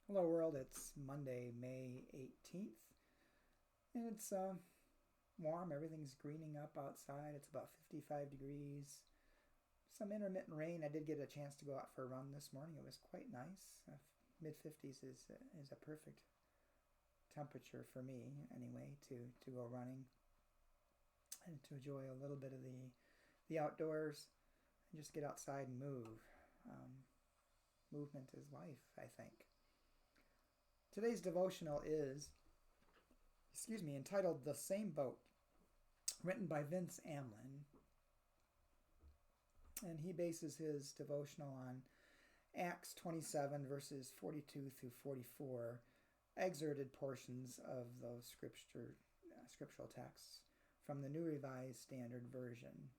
Hello world, it's Monday, May 18th, and it's warm. Everything's greening up outside. It's about 55 degrees. Some intermittent rain. I did get a chance to go out for a run this morning. It was quite nice. Mid 50s is a perfect temperature for me anyway to go running and to enjoy a little bit of the outdoors and just get outside and move. Movement is life, I think. Today's devotional is entitled The Same Boat, written by Vince Amlin. And he bases his devotional on Acts 27, verses 42 through 44, excerpted portions of those scriptural texts from the New Revised Standard Version.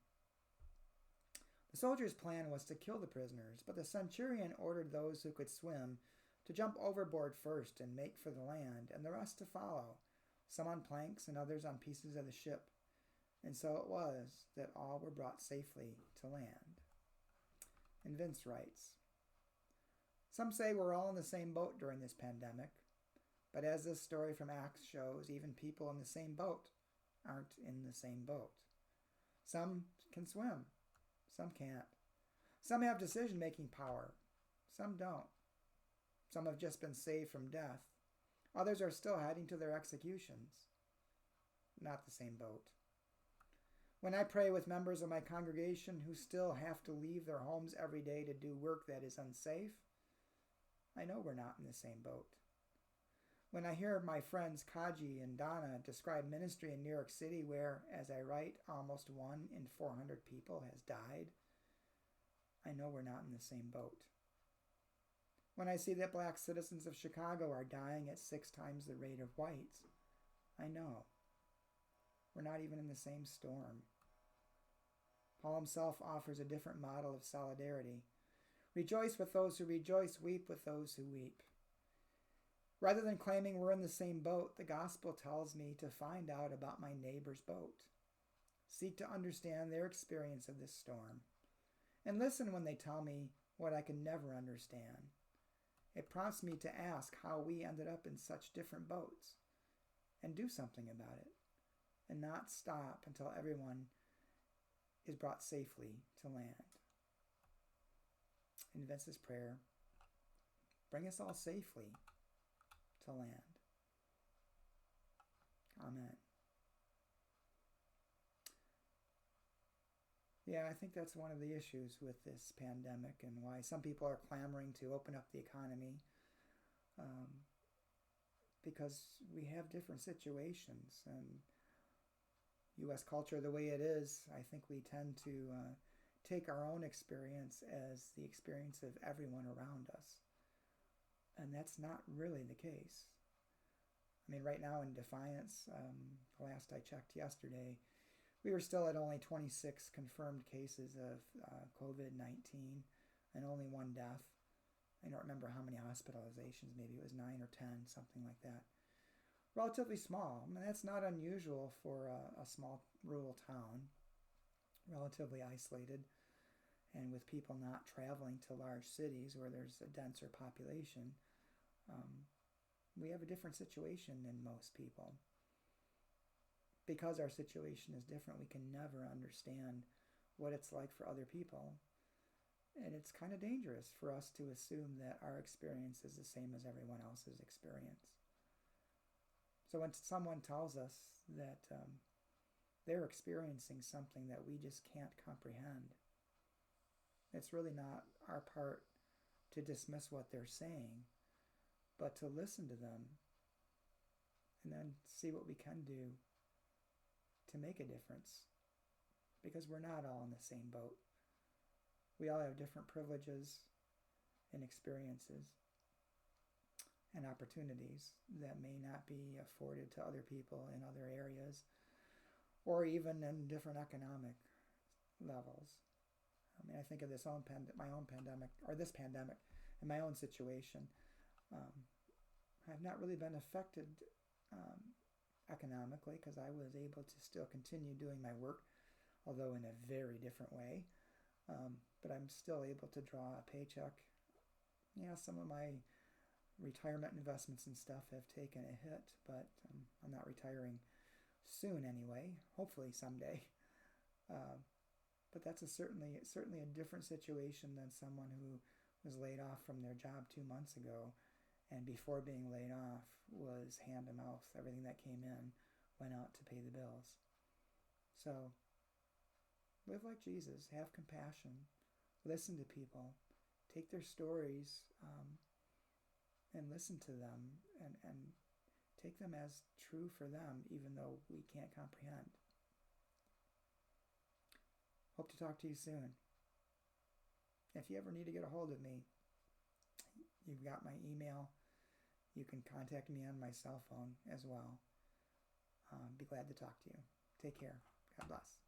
The soldiers' plan was to kill the prisoners, but the centurion ordered those who could swim to jump overboard first and make for the land, and the rest to follow, some on planks and others on pieces of the ship. And so it was that all were brought safely to land. And Vince writes, "Some say we're all in the same boat during this pandemic, but as this story from Acts shows, even people in the same boat aren't in the same boat. Some can swim, some can't. Some have decision-making power, some don't. Some have just been saved from death. Others are still heading to their executions. Not the same boat. When I pray with members of my congregation who still have to leave their homes every day to do work that is unsafe, I know we're not in the same boat. When I hear my friends Kaji and Donna describe ministry in New York City where, as I write, almost 1 in 400 people has died, I know we're not in the same boat. When I see that black citizens of Chicago are dying at 6 times the rate of whites, I know we're not even in the same storm. Paul himself offers a different model of solidarity. Rejoice with those who rejoice, weep with those who weep. Rather than claiming we're in the same boat, the gospel tells me to find out about my neighbor's boat. Seek to understand their experience of this storm. And listen when they tell me what I can never understand. It prompts me to ask how we ended up in such different boats and do something about it and not stop until everyone is brought safely to land." In Vince's prayer, bring us all safely to land. Amen. Yeah, I think that's one of the issues with this pandemic and why some people are clamoring to open up the economy, because we have different situations. And U.S. culture, the way it is, I think we tend to take our own experience as the experience of everyone around us. And that's not really the case. I mean, right now in Defiance, last I checked yesterday, we were still at only 26 confirmed cases of COVID-19 and only 1 death. I don't remember how many hospitalizations, maybe it was 9 or 10, something like that. Relatively small. I mean, that's not unusual for a small rural town, relatively isolated, and with people not traveling to large cities where there's a denser population. We have a different situation than most people. Because our situation is different, we can never understand what it's like for other people. And it's kind of dangerous for us to assume that our experience is the same as everyone else's experience. So when someone tells us that they're experiencing something that we just can't comprehend, it's really not our part to dismiss what they're saying, but to listen to them and then see what we can do to make a difference, because we're not all in the same boat. We all have different privileges and experiences and opportunities that may not be afforded to other people in other areas or even in different economic levels. I mean, I think of this pandemic in my own situation. I've not really been affected economically because I was able to still continue doing my work, although in a very different way. But I'm still able to draw a paycheck. Yeah, some of my retirement investments and stuff have taken a hit, but I'm not retiring soon anyway, hopefully someday. But that's certainly a different situation than someone who was laid off from their job 2 months ago, and before being laid off was hand to mouth. Everything that came in went out to pay the bills. So live like Jesus. Have compassion. Listen to people. Take their stories and listen to them and take them as true for them, even though we can't comprehend. Hope to talk to you soon. If you ever need to get a hold of me, you've got my email. You can contact me on my cell phone as well. Be glad to talk to you. Take care. God bless.